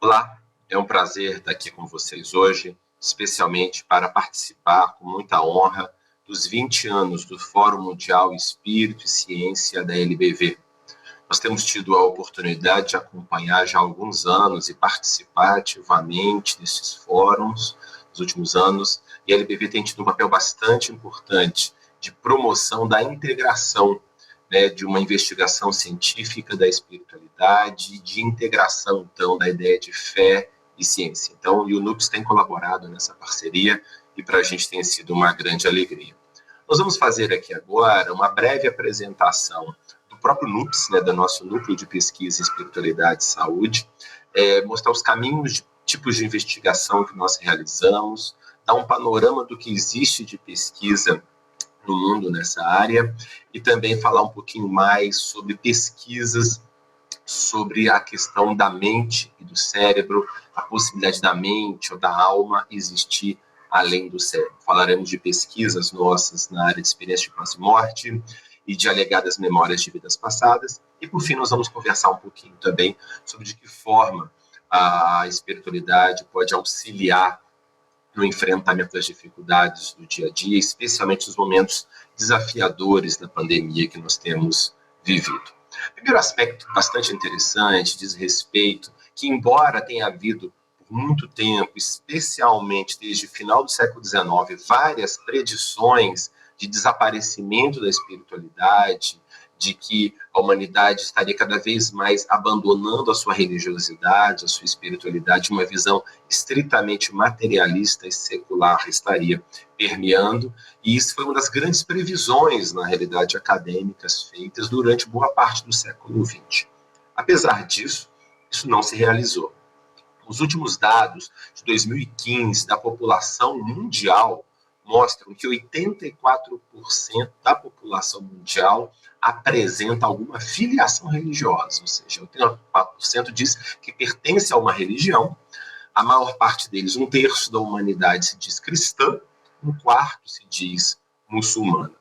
Olá, é um prazer estar aqui com vocês hoje, especialmente para participar com muita honra dos 20 anos do Fórum Mundial Espírito e Ciência da LBV. Nós temos tido a oportunidade de acompanhar já há alguns anos e participar ativamente desses fóruns nos últimos anos, e a LBV tem tido um papel bastante importante de promoção da integração, de uma investigação científica da espiritualidade, de integração, então, da ideia de fé e ciência. Então, o NUPS tem colaborado nessa parceria e para a gente tem sido uma grande alegria. Nós vamos fazer aqui agora uma breve apresentação do próprio NUPS, do nosso Núcleo de Pesquisa em Espiritualidade e Saúde, mostrar os caminhos, tipos de investigação que nós realizamos, dar um panorama do que existe de pesquisa no mundo nessa área e também falar um pouquinho mais sobre pesquisas sobre a questão da mente e do cérebro, a possibilidade da mente ou da alma existir além do cérebro. Falaremos de pesquisas nossas na área de experiência de pós e morte e de alegadas memórias de vidas passadas. E, por fim, nós vamos conversar um pouquinho também sobre de que forma a espiritualidade pode auxiliar no enfrentamento das dificuldades do dia a dia, especialmente nos momentos desafiadores da pandemia que nós temos vivido. Primeiro aspecto bastante interessante diz respeito que, embora tenha havido por muito tempo, especialmente desde o final do século XIX, várias predições de desaparecimento da espiritualidade, de que a humanidade estaria cada vez mais abandonando a sua religiosidade, a sua espiritualidade, uma visão estritamente materialista e secular estaria permeando, e isso foi uma das grandes previsões, na realidade, acadêmicas feitas durante boa parte do século XX. Apesar disso, isso não se realizou. Os últimos dados de 2015 da população mundial mostram que 84% da população mundial apresenta alguma filiação religiosa, ou seja, 84% diz que pertence a uma religião, a maior parte deles, 1/3 da humanidade se diz cristã, 1/4 se diz muçulmana.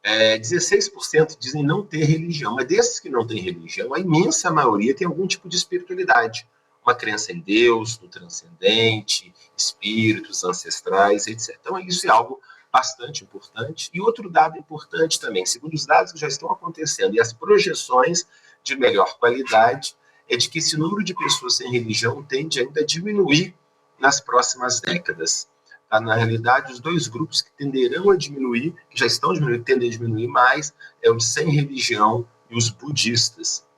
16% dizem não ter religião, mas desses que não têm religião, a imensa maioria tem algum tipo de espiritualidade, uma crença em Deus, no transcendente, espíritos ancestrais, etc. Então, isso é algo bastante importante. E outro dado importante também, segundo os dados que já estão acontecendo e as projeções de melhor qualidade, é de que esse número de pessoas sem religião tende ainda a diminuir nas próximas décadas. Tá? Na realidade, os dois grupos que tenderão a diminuir, que já estão diminuindo, tendem a diminuir mais, é os sem religião e os budistas.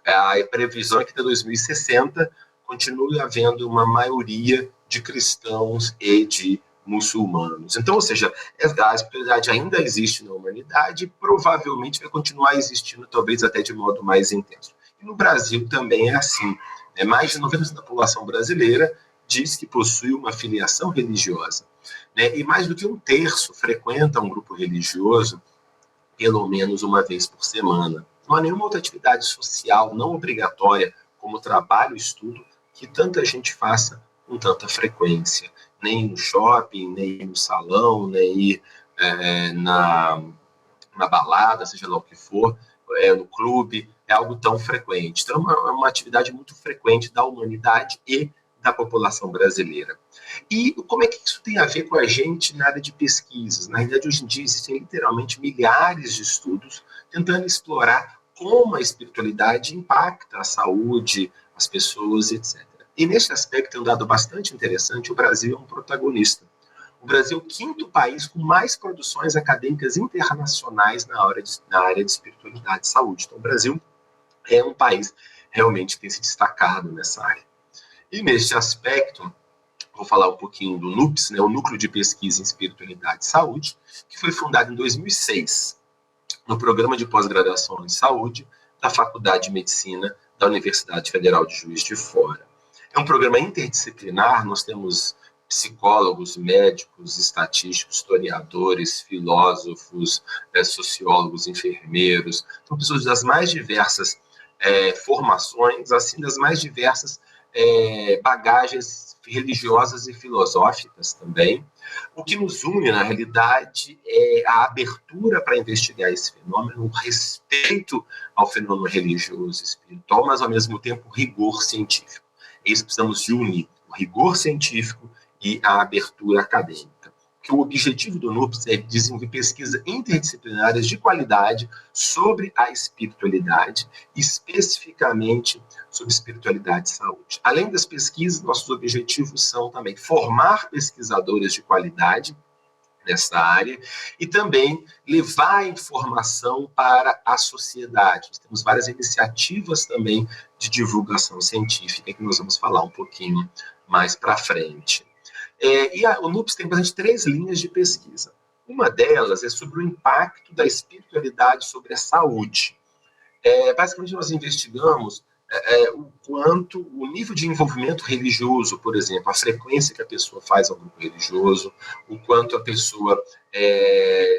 A previsão é que até 2060 continue havendo uma maioria de cristãos e de muçulmanos. Então, ou seja, a espiritualidade ainda existe na humanidade e provavelmente vai continuar existindo, talvez até de modo mais intenso. E no Brasil também é assim. Mais de 90% da população brasileira diz que possui uma filiação religiosa. E mais do que 1/3 frequenta um grupo religioso pelo menos uma vez por semana. Não há nenhuma outra atividade social não obrigatória, como trabalho e estudo, que tanta gente faça com tanta frequência. Nem no shopping, nem no salão, nem ir na balada, seja lá o que for, no clube, é algo tão frequente. Então, é uma atividade muito frequente da humanidade e da população brasileira. E como é que isso tem a ver com a gente na área de pesquisas? Na realidade, hoje em dia, existem literalmente milhares de estudos tentando explorar como a espiritualidade impacta a saúde, as pessoas, etc. E nesse aspecto, é um dado bastante interessante, o Brasil é um protagonista. O Brasil é o 5º país com mais produções acadêmicas internacionais na área de espiritualidade e saúde. Então, o Brasil é um país realmente que tem se destacado nessa área. E neste aspecto, vou falar um pouquinho do NUPS, o Núcleo de Pesquisa em Espiritualidade e Saúde, que foi fundado em 2006, no Programa de Pós-Graduação em Saúde da Faculdade de Medicina da Universidade Federal de Juiz de Fora. É um programa interdisciplinar, nós temos psicólogos, médicos, estatísticos, historiadores, filósofos, sociólogos, enfermeiros, são pessoas das mais diversas formações, assim, das mais diversas bagagens religiosas e filosóficas também. O que nos une, na realidade, é a abertura para investigar esse fenômeno, o respeito ao fenômeno religioso e espiritual, mas, ao mesmo tempo, rigor científico. É isso que precisamos de unir, o rigor científico e a abertura acadêmica. Que o objetivo do NUPS é desenvolver pesquisas interdisciplinares de qualidade sobre a espiritualidade, especificamente sobre espiritualidade e saúde. Além das pesquisas, nossos objetivos são também formar pesquisadores de qualidade nessa área e também levar a informação para a sociedade. Nós temos várias iniciativas também de divulgação científica que nós vamos falar um pouquinho mais para frente. O NUPS tem basicamente 3 linhas de pesquisa. Uma delas é sobre o impacto da espiritualidade sobre a saúde. Basicamente, nós investigamos o quanto o nível de envolvimento religioso, por exemplo, a frequência que a pessoa faz ao grupo religioso, o quanto a pessoa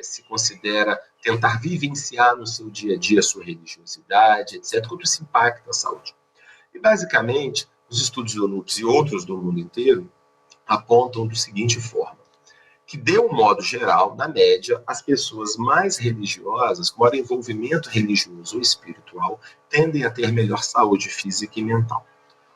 se considera tentar vivenciar no seu dia a dia a sua religiosidade, etc., quanto isso impacta a saúde. E, basicamente, os estudos do NUPS e outros do mundo inteiro apontam da seguinte forma, que, de um modo geral, na média, as pessoas mais religiosas, com maior envolvimento religioso ou espiritual, tendem a ter melhor saúde física e mental.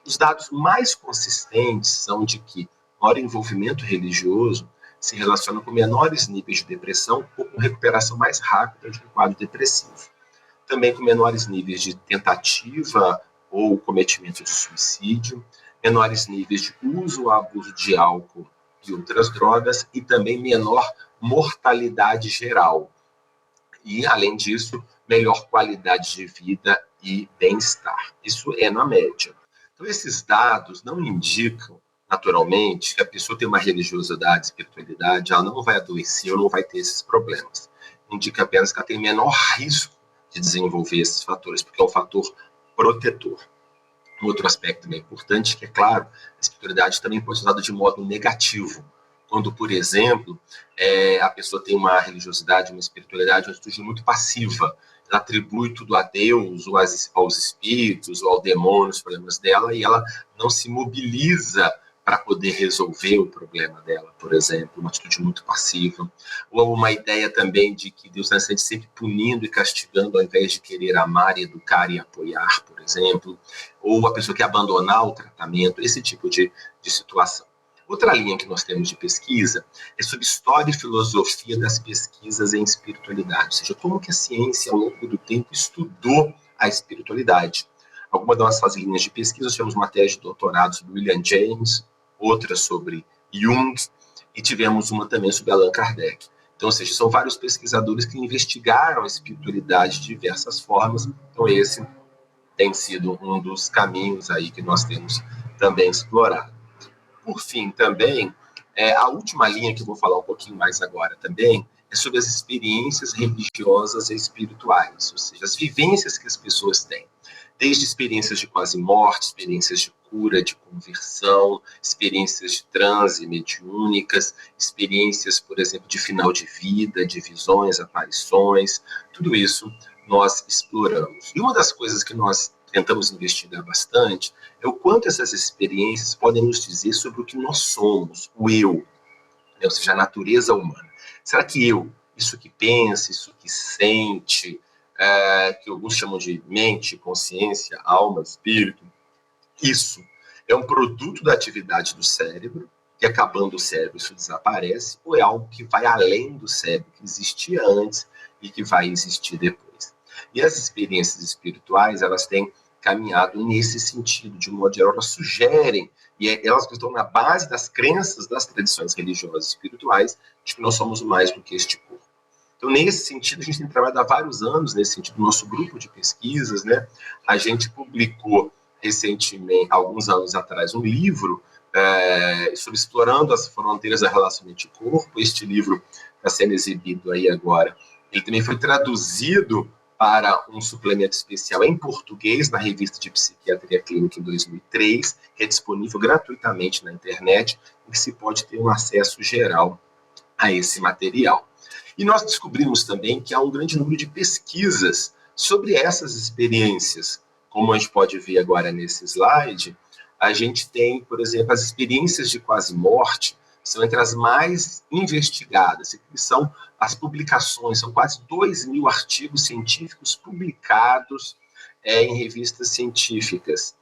Os dados mais consistentes são de que maior envolvimento religioso se relaciona com menores níveis de depressão ou com recuperação mais rápida de um quadro depressivo. Também com menores níveis de tentativa ou cometimento de suicídio, menores níveis de uso ou abuso de álcool e outras drogas, e também menor mortalidade geral. E, além disso, melhor qualidade de vida e bem-estar. Isso é na média. Então, esses dados não indicam, naturalmente, que a pessoa tem uma religiosidade, espiritualidade, ela não vai adoecer ou não vai ter esses problemas. Indica apenas que ela tem menor risco de desenvolver esses fatores, porque é um fator protetor. Um outro aspecto também importante, que é claro, a espiritualidade também pode ser usada de modo negativo. Quando, por exemplo, a pessoa tem uma religiosidade, uma espiritualidade, uma atitude muito passiva, ela atribui tudo a Deus, ou aos espíritos, ou ao demônio, os problemas dela, e ela não se mobiliza para poder resolver o problema dela, por exemplo, uma atitude muito passiva. Ou uma ideia também de que Deus está sempre punindo e castigando ao invés de querer amar, educar e apoiar, por exemplo. Ou a pessoa quer abandonar o tratamento, esse tipo de situação. Outra linha que nós temos de pesquisa é sobre história e filosofia das pesquisas em espiritualidade, ou seja, como que a ciência, ao longo do tempo, estudou a espiritualidade. Algumas das nossas linhas de pesquisa, nós tivemos uma tese de doutorado sobre William James, outra sobre Jung, e tivemos uma também sobre Allan Kardec. Então, ou seja, são vários pesquisadores que investigaram a espiritualidade de diversas formas. Então, esse tem sido um dos caminhos aí que nós temos também explorado. Por fim, também, a última linha que eu vou falar um pouquinho mais agora também é sobre as experiências religiosas e espirituais, ou seja, as vivências que as pessoas têm. Desde experiências de quase morte, experiências de cura, de conversão, experiências de transe mediúnicas, experiências, por exemplo, de final de vida, de visões, aparições, tudo isso nós exploramos. E uma das coisas que nós tentamos investigar bastante é o quanto essas experiências podem nos dizer sobre o que nós somos, o eu, ou seja, a natureza humana. Será que eu, isso que pensa, isso que sente, que alguns chamam de mente, consciência, alma, espírito, isso é um produto da atividade do cérebro, que acabando o cérebro isso desaparece, ou é algo que vai além do cérebro, que existia antes e que vai existir depois? E as experiências espirituais, elas têm caminhado nesse sentido, de um modo geral, elas sugerem, e elas estão na base das crenças das tradições religiosas e espirituais, de que nós somos mais do que este corpo. Então, nesse sentido, a gente tem trabalhado há vários anos, nesse sentido, no nosso grupo de pesquisas, né? A gente publicou recentemente, alguns anos atrás, um livro sobre explorando as fronteiras da relação mente-corpo. Este livro está sendo exibido aí agora. Ele também foi traduzido para um suplemento especial em português na Revista de Psiquiatria Clínica em 2003, que é disponível gratuitamente na internet, e que se pode ter um acesso geral a esse material. E nós descobrimos também que há um grande número de pesquisas sobre essas experiências. Como a gente pode ver agora nesse slide, a gente tem, por exemplo, as experiências de quase morte, são entre as mais investigadas, que são as publicações, são quase 2.000 artigos científicos publicados em revistas científicas.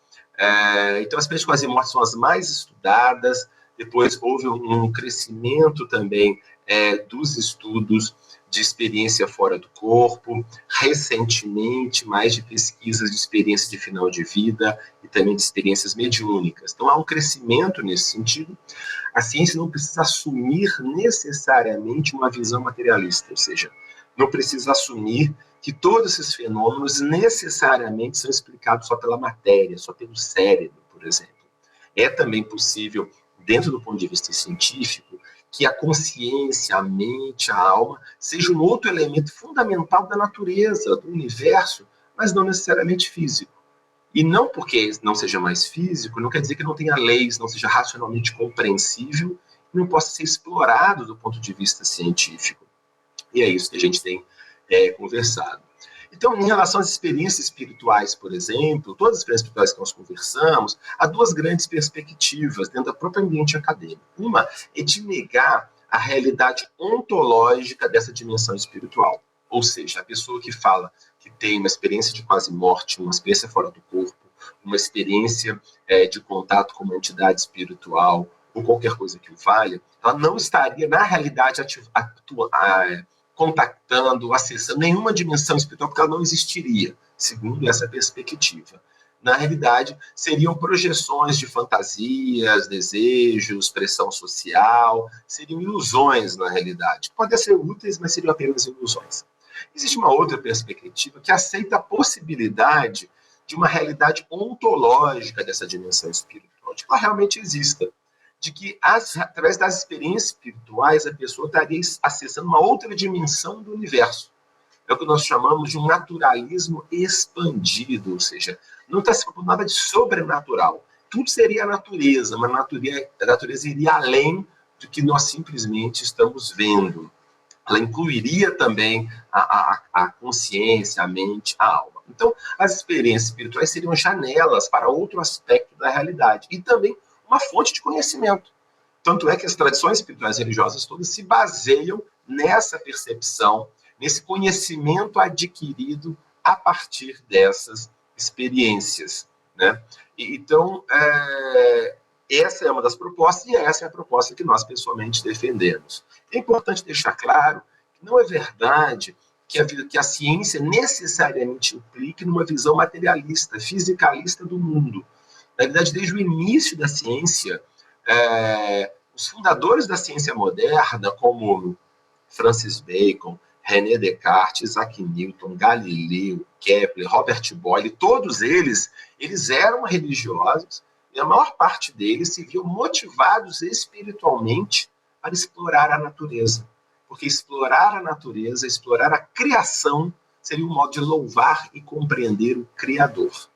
Então, as experiências quase mortas são as mais estudadas. Depois houve um crescimento também dos estudos de experiência fora do corpo, recentemente mais de pesquisas de experiência de final de vida e também de experiências mediúnicas. Então há um crescimento nesse sentido. A ciência não precisa assumir necessariamente uma visão materialista, ou seja, não precisa assumir que todos esses fenômenos necessariamente são explicados só pela matéria, só pelo cérebro, por exemplo. É também possível, dentro do ponto de vista científico, que a consciência, a mente, a alma, seja um outro elemento fundamental da natureza, do universo, mas não necessariamente físico. E não porque não seja mais físico, não quer dizer que não tenha leis, não seja racionalmente compreensível, e não possa ser explorado do ponto de vista científico. E é isso que a gente tem conversado. Então, em relação às experiências espirituais, por exemplo, todas as experiências espirituais que nós conversamos, há duas grandes perspectivas dentro do próprio ambiente acadêmico. Uma é de negar a realidade ontológica dessa dimensão espiritual. Ou seja, a pessoa que fala que tem uma experiência de quase morte, uma experiência fora do corpo, uma experiência de contato com uma entidade espiritual, ou qualquer coisa que o valha, ela não estaria, na realidade, contactando, acessando nenhuma dimensão espiritual, porque ela não existiria, segundo essa perspectiva. Na realidade, seriam projeções de fantasias, desejos, pressão social, seriam ilusões na realidade. Podem ser úteis, mas seriam apenas ilusões. Existe uma outra perspectiva que aceita a possibilidade de uma realidade ontológica dessa dimensão espiritual, de que ela realmente exista, de que, através das experiências espirituais, a pessoa estaria acessando uma outra dimensão do universo. É o que nós chamamos de um naturalismo expandido, ou seja, não está se propondo nada de sobrenatural. Tudo seria a natureza, mas a natureza iria além do que nós simplesmente estamos vendo. Ela incluiria também a consciência, a mente, a alma. Então, as experiências espirituais seriam janelas para outro aspecto da realidade e também uma fonte de conhecimento. Tanto é que as tradições espirituais religiosas todas se baseiam nessa percepção, nesse conhecimento adquirido a partir dessas experiências, né? Então, essa é uma das propostas e essa é a proposta que nós pessoalmente defendemos. É importante deixar claro que não é verdade que a ciência necessariamente implique numa visão materialista, fisicalista do mundo. Na verdade, desde o início da ciência, os fundadores da ciência moderna, como Francis Bacon, René Descartes, Isaac Newton, Galileu, Kepler, Robert Boyle, todos eles eram religiosos e a maior parte deles se viam motivados espiritualmente para explorar a natureza. Porque explorar a natureza, explorar a criação, seria um modo de louvar e compreender o Criador.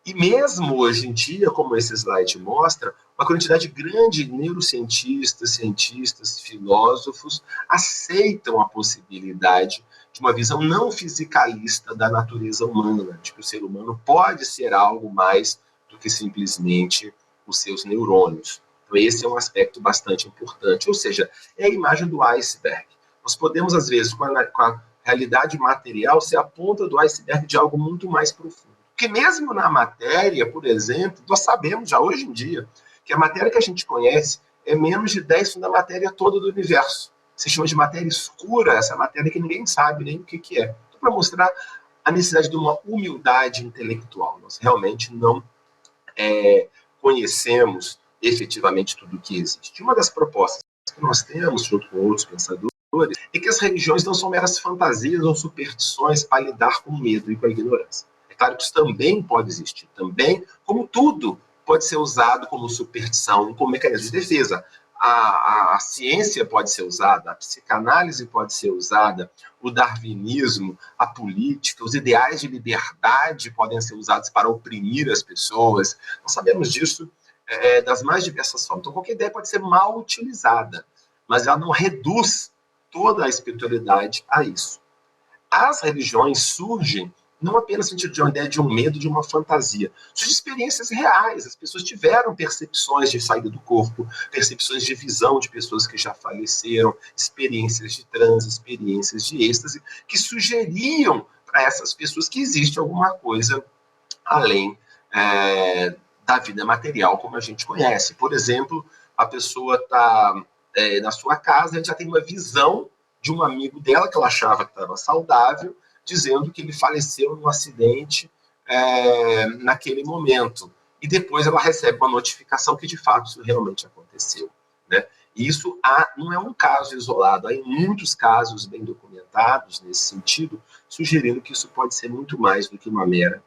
E mesmo hoje em dia, como esse slide mostra, uma quantidade grande de neurocientistas, cientistas, filósofos aceitam a possibilidade de uma visão não fisicalista da natureza humana, de que o ser humano pode ser algo mais do que simplesmente os seus neurônios. Então, esse é um aspecto bastante importante, ou seja, é a imagem do iceberg. Nós podemos, às vezes, com a realidade material, ser a ponta do iceberg de algo muito mais profundo. Porque mesmo na matéria, por exemplo, nós sabemos já hoje em dia que a matéria que a gente conhece é menos de 10% da matéria toda do universo. Se chama de matéria escura, essa matéria que ninguém sabe nem o que é. Então, para mostrar a necessidade de uma humildade intelectual. Nós realmente não conhecemos efetivamente tudo o que existe. Uma das propostas que nós temos, junto com outros pensadores, é que as religiões não são meras fantasias ou superstições para lidar com o medo e com a ignorância. É claro que isso também pode existir, também, como tudo pode ser usado como superstição, como mecanismo de defesa. A ciência pode ser usada, a psicanálise pode ser usada, o darwinismo, a política, os ideais de liberdade podem ser usados para oprimir as pessoas. Nós sabemos disso das mais diversas formas. Então, qualquer ideia pode ser mal utilizada, mas ela não reduz toda a espiritualidade a isso. As religiões surgem não apenas no sentido de uma ideia de um medo, de uma fantasia. Surgem experiências reais. As pessoas tiveram percepções de saída do corpo, percepções de visão de pessoas que já faleceram, experiências de transe, experiências de êxtase, que sugeriam para essas pessoas que existe alguma coisa além da vida material como a gente conhece. Por exemplo, a pessoa está na sua casa e já tem uma visão de um amigo dela que ela achava que estava saudável, dizendo que ele faleceu num acidente naquele momento. E depois ela recebe uma notificação que de fato isso realmente aconteceu, né? E isso não é um caso isolado, há muitos casos bem documentados nesse sentido, sugerindo que isso pode ser muito mais do que uma mera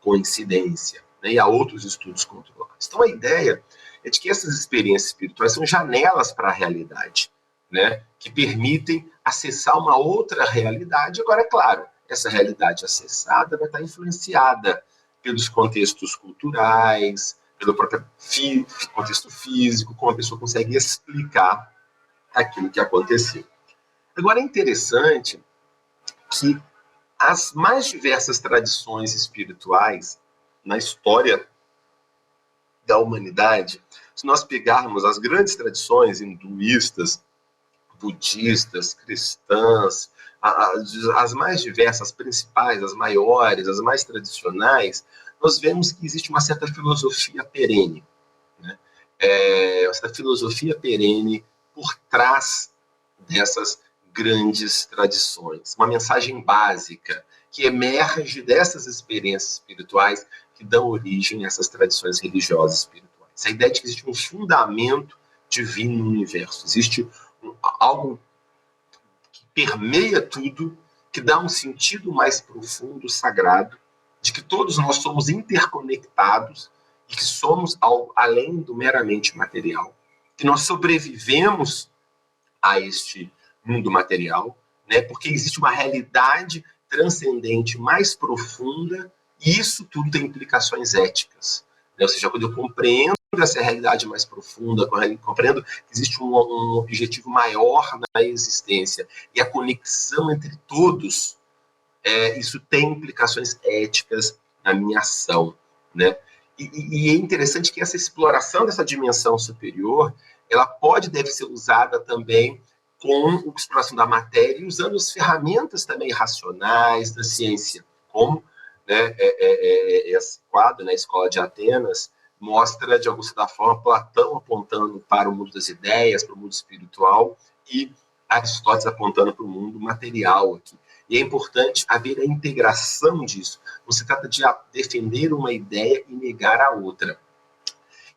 coincidência, né? E há outros estudos controlados. Então a ideia é de que essas experiências espirituais são janelas para a realidade, né? Que permitem acessar uma outra realidade. Agora, é claro, essa realidade acessada vai estar influenciada pelos contextos culturais, pelo próprio contexto físico, como a pessoa consegue explicar aquilo que aconteceu. Agora, é interessante que as mais diversas tradições espirituais na história da humanidade, se nós pegarmos as grandes tradições hinduístas, budistas, cristãs, as mais diversas, as principais, as maiores, as mais tradicionais, nós vemos que existe uma certa filosofia perene, né? Essa filosofia perene por trás dessas grandes tradições. Uma mensagem básica que emerge dessas experiências espirituais que dão origem a essas tradições religiosas espirituais. A ideia de que existe um fundamento divino no universo, existe algo que permeia tudo, que dá um sentido mais profundo, sagrado, de que todos nós somos interconectados e que somos algo além do meramente material, que nós sobrevivemos a este mundo material, né? Porque existe uma realidade transcendente mais profunda e isso tudo tem implicações éticas, né? Ou seja, quando eu compreendo essa realidade mais profunda, compreendo que existe um objetivo maior na existência e a conexão entre todos, isso tem implicações éticas na minha ação, né? E é interessante que essa exploração dessa dimensão superior, ela deve ser usada também com a exploração da matéria, usando as ferramentas também racionais da ciência, como, né, esse quadro, né, Escola de Atenas, mostra, de alguma certa forma, Platão apontando para o mundo das ideias, para o mundo espiritual, e Aristóteles apontando para o mundo material aqui. E é importante haver a integração disso. Não se trata de defender uma ideia e negar a outra.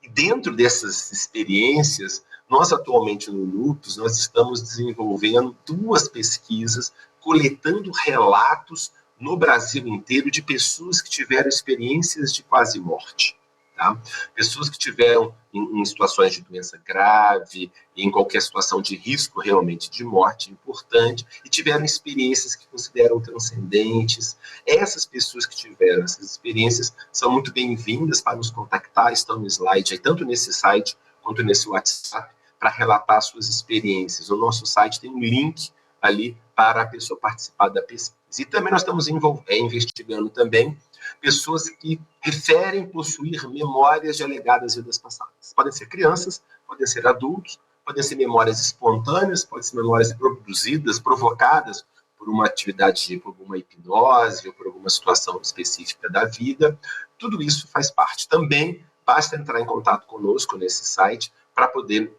E dentro dessas experiências, nós atualmente no Lupus, nós estamos desenvolvendo 2 pesquisas, coletando relatos no Brasil inteiro de pessoas que tiveram experiências de quase morte. Tá? Pessoas que tiveram em situações de doença grave, em qualquer situação de risco realmente de morte importante, e tiveram experiências que consideram transcendentes. Essas pessoas que tiveram essas experiências são muito bem-vindas para nos contactar, estão no slide, aí, tanto nesse site quanto nesse WhatsApp, para relatar suas experiências. O nosso site tem um link ali para a pessoa participar da pesquisa. E também nós estamos investigando também pessoas que referem possuir memórias de alegadas vidas passadas. Podem ser crianças, podem ser adultos, podem ser memórias espontâneas, podem ser memórias produzidas, provocadas por uma atividade, por uma hipnose ou por alguma situação específica da vida. Tudo isso faz parte. Também basta entrar em contato conosco nesse site para poder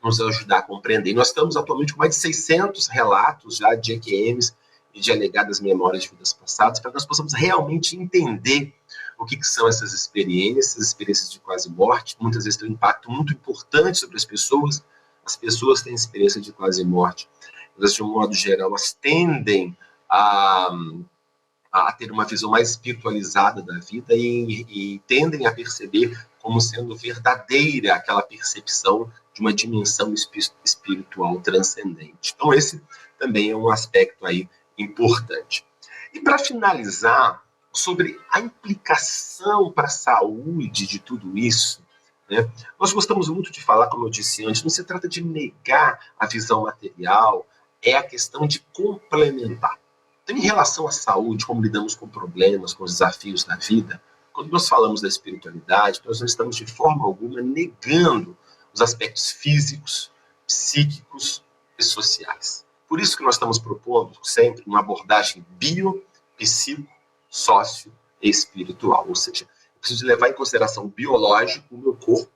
nos ajudar a compreender. E nós estamos atualmente com mais de 600 relatos já de EQMs e de alegadas memórias de vidas passadas, para que nós possamos realmente entender o que são essas experiências de quase morte, muitas vezes têm um impacto muito importante sobre as pessoas têm experiência de quase morte, mas de um modo geral, elas tendem a ter uma visão mais espiritualizada da vida e tendem a perceber como sendo verdadeira aquela percepção de uma dimensão espiritual transcendente. Então, esse também é um aspecto aí importante. E para finalizar, sobre a implicação para a saúde de tudo isso, né? Nós gostamos muito de falar, como eu disse antes, não se trata de negar a visão material, é a questão de complementar. Então, em relação à saúde, como lidamos com problemas, com os desafios da vida, quando nós falamos da espiritualidade, nós não estamos de forma alguma negando os aspectos físicos, psíquicos e sociais. Por isso que nós estamos propondo sempre uma abordagem bio, psico, sócio e espiritual. Ou seja, preciso levar em consideração o biológico, o meu corpo,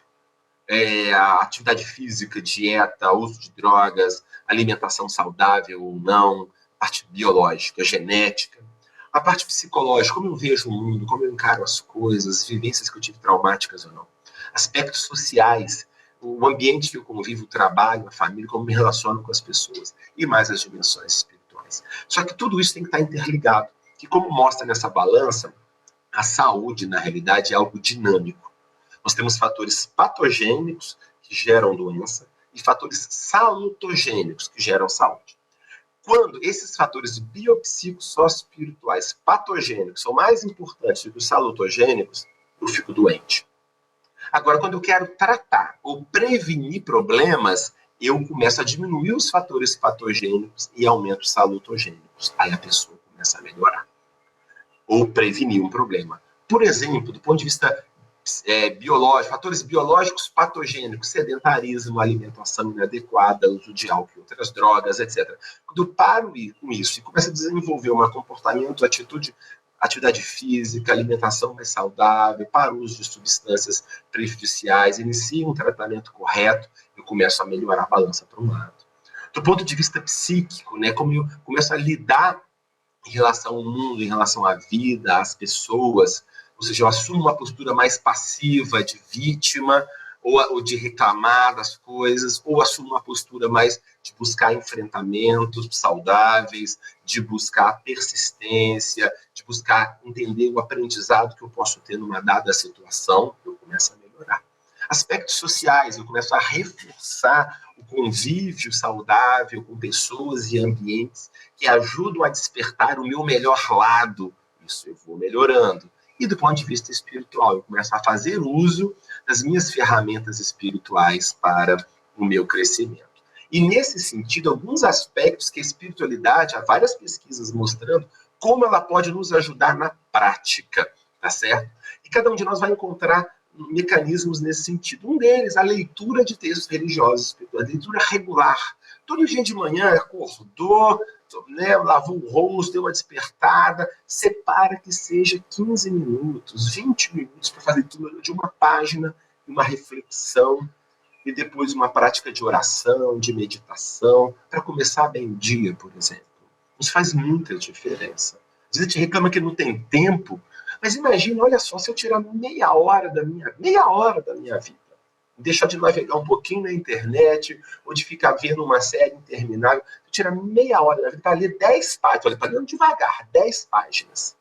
a atividade física, dieta, uso de drogas, alimentação saudável ou não, parte biológica, genética, a parte psicológica, como eu vejo o mundo, como eu encaro as coisas, vivências que eu tive traumáticas ou não, aspectos sociais, o ambiente que eu convivo, o trabalho, a família, como me relaciono com as pessoas, e mais as dimensões espirituais. Só que tudo isso tem que estar interligado, que como mostra nessa balança, a saúde, na realidade, é algo dinâmico. Nós temos fatores patogênicos que geram doença e fatores salutogênicos que geram saúde. Quando esses fatores biopsíquicos socioespirituais patogênicos são mais importantes do que os salutogênicos, eu fico doente. Agora, quando eu quero tratar ou prevenir problemas, eu começo a diminuir os fatores patogênicos e aumento os salutogênicos. Aí a pessoa começa a melhorar. Ou prevenir um problema. Por exemplo, do ponto de vista biológico, fatores biológicos patogênicos, sedentarismo, alimentação inadequada, uso de álcool e outras drogas, etc. Quando eu paro com isso e começo a desenvolver um comportamento, atividade física, alimentação mais saudável, para o uso de substâncias prejudiciais, inicio um tratamento correto, eu começo a melhorar a balança para um lado. Do ponto de vista psíquico, né, como eu começo a lidar em relação ao mundo, em relação à vida, às pessoas, ou seja, eu assumo uma postura mais passiva, de vítima, ou de reclamar das coisas, ou assumo uma postura mais de buscar enfrentamentos saudáveis, de buscar persistência, de buscar entender o aprendizado que eu posso ter numa dada situação, eu começo a melhorar. Aspectos sociais, eu começo a reforçar o convívio saudável com pessoas e ambientes que ajudam a despertar o meu melhor lado. Isso eu vou melhorando. E do ponto de vista espiritual, eu começo a fazer uso das minhas ferramentas espirituais para o meu crescimento. E nesse sentido, alguns aspectos que a espiritualidade, há várias pesquisas mostrando como ela pode nos ajudar na prática, tá certo? E cada um de nós vai encontrar mecanismos nesse sentido. Um deles, a leitura de textos religiosos, a leitura regular. Todo dia de manhã acordou, né, lavou o rosto, deu uma despertada, separa que seja 15 minutos, 20 minutos para fazer tudo de uma página, uma reflexão, e depois uma prática de oração, de meditação, para começar bem o dia, por exemplo. Isso faz muita diferença. Às vezes a gente reclama que não tem tempo, mas imagina, olha só, se eu tirar meia hora da minha vida, deixar de navegar um pouquinho na internet, ou de ficar vendo uma série interminável, tirar meia hora da vida para ler 10 páginas, olha, está lendo devagar, 10 páginas.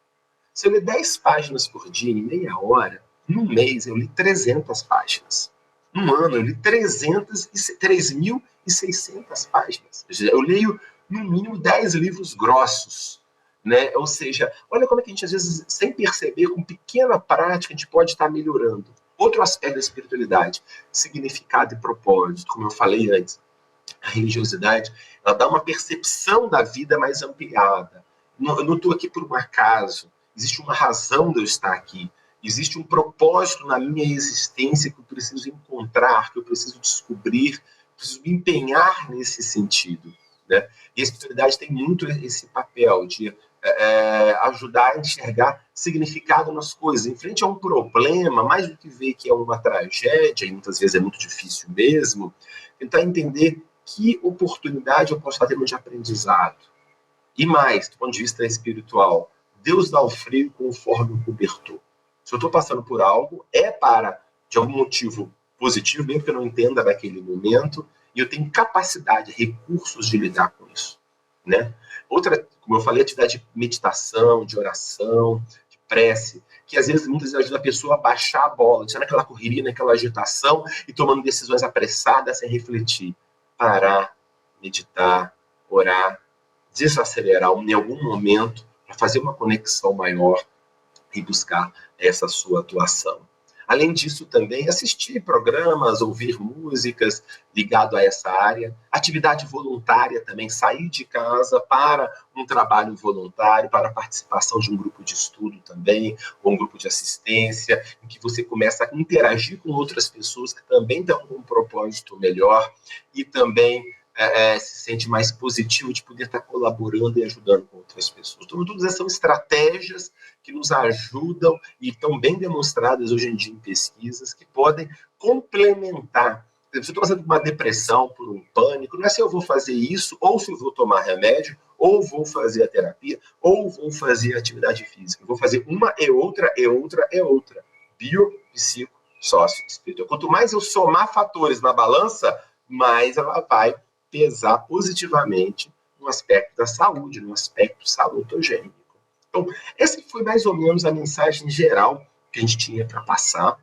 Se eu ler 10 páginas por dia em meia hora, num mês eu li 300 páginas. Num ano eu li 3.600 páginas. Eu leio, no mínimo, 10 livros grossos. Né? Ou seja, olha como é que a gente, às vezes, sem perceber, com pequena prática, a gente pode estar melhorando. Outro aspecto da espiritualidade, significado e propósito, como eu falei antes. A religiosidade, ela dá uma percepção da vida mais ampliada. Eu não estou aqui por um acaso. Existe uma razão de eu estar aqui. Existe um propósito na minha existência que eu preciso encontrar, que eu preciso descobrir, preciso me empenhar nesse sentido. Né? E a espiritualidade tem muito esse papel de ajudar a enxergar significado nas coisas. Em frente a um problema, mais do que ver que é uma tragédia, e muitas vezes é muito difícil mesmo, tentar entender que oportunidade eu posso estar tendo de aprendizado. E mais, do ponto de vista espiritual, Deus dá o frio conforme o cobertor. Se eu estou passando por algo, é para, de algum motivo positivo, mesmo que eu não entenda naquele momento, e eu tenho capacidade, recursos de lidar com isso. Né? Outra, como eu falei, atividade de meditação, de oração, de prece, que às vezes, muitas vezes, ajuda a pessoa a baixar a bola, de estar naquela correria, naquela agitação, e tomando decisões apressadas sem refletir. Parar, meditar, orar, desacelerar em algum momento para fazer uma conexão maior e buscar essa sua atuação. Além disso, também assistir programas, ouvir músicas ligado a essa área. Atividade voluntária também, sair de casa para um trabalho voluntário, para a participação de um grupo de estudo também, ou um grupo de assistência, em que você começa a interagir com outras pessoas que também têm um propósito melhor e também se sente mais positivo de poder estar colaborando e ajudando com outras pessoas. Então, todas essas são estratégias que nos ajudam e estão bem demonstradas hoje em dia em pesquisas que podem complementar. Se eu estou passando por uma depressão, por um pânico, não é se eu vou fazer isso, ou se eu vou tomar remédio, ou vou fazer a terapia, ou vou fazer a atividade física. Eu vou fazer uma e outra, e outra, e outra. Bio, psico, sócio, espiritual. Quanto mais eu somar fatores na balança, mais ela vai pesar positivamente no aspecto da saúde, no aspecto salutogênico. Então, essa foi mais ou menos a mensagem geral que a gente tinha para passar.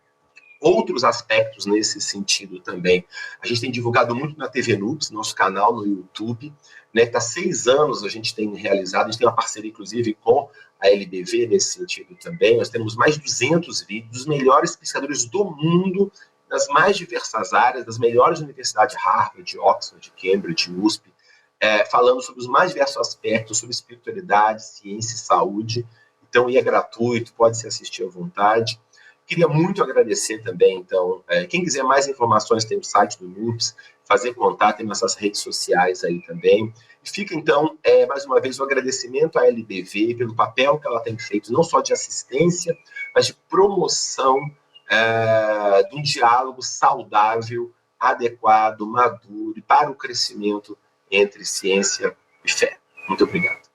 Outros aspectos nesse sentido também. A gente tem divulgado muito na TV Noops, nosso canal no YouTube, né? Está 6 anos a gente tem realizado, a gente tem uma parceria, inclusive, com a LBV nesse sentido também. Nós temos mais de 200 vídeos dos melhores pesquisadores do mundo, das mais diversas áreas, das melhores universidades, Harvard, Oxford, Cambridge, USP, falando sobre os mais diversos aspectos, sobre espiritualidade, ciência e saúde. Então, é gratuito, pode se assistir à vontade. Queria muito agradecer também, então, quem quiser mais informações tem o site do Noops, fazer contato, tem nossas redes sociais aí também. E fica, então, mais uma vez, o agradecimento à LBV pelo papel que ela tem feito, não só de assistência, mas de promoção de um diálogo saudável, adequado, maduro, para o crescimento entre ciência e fé. Muito obrigado.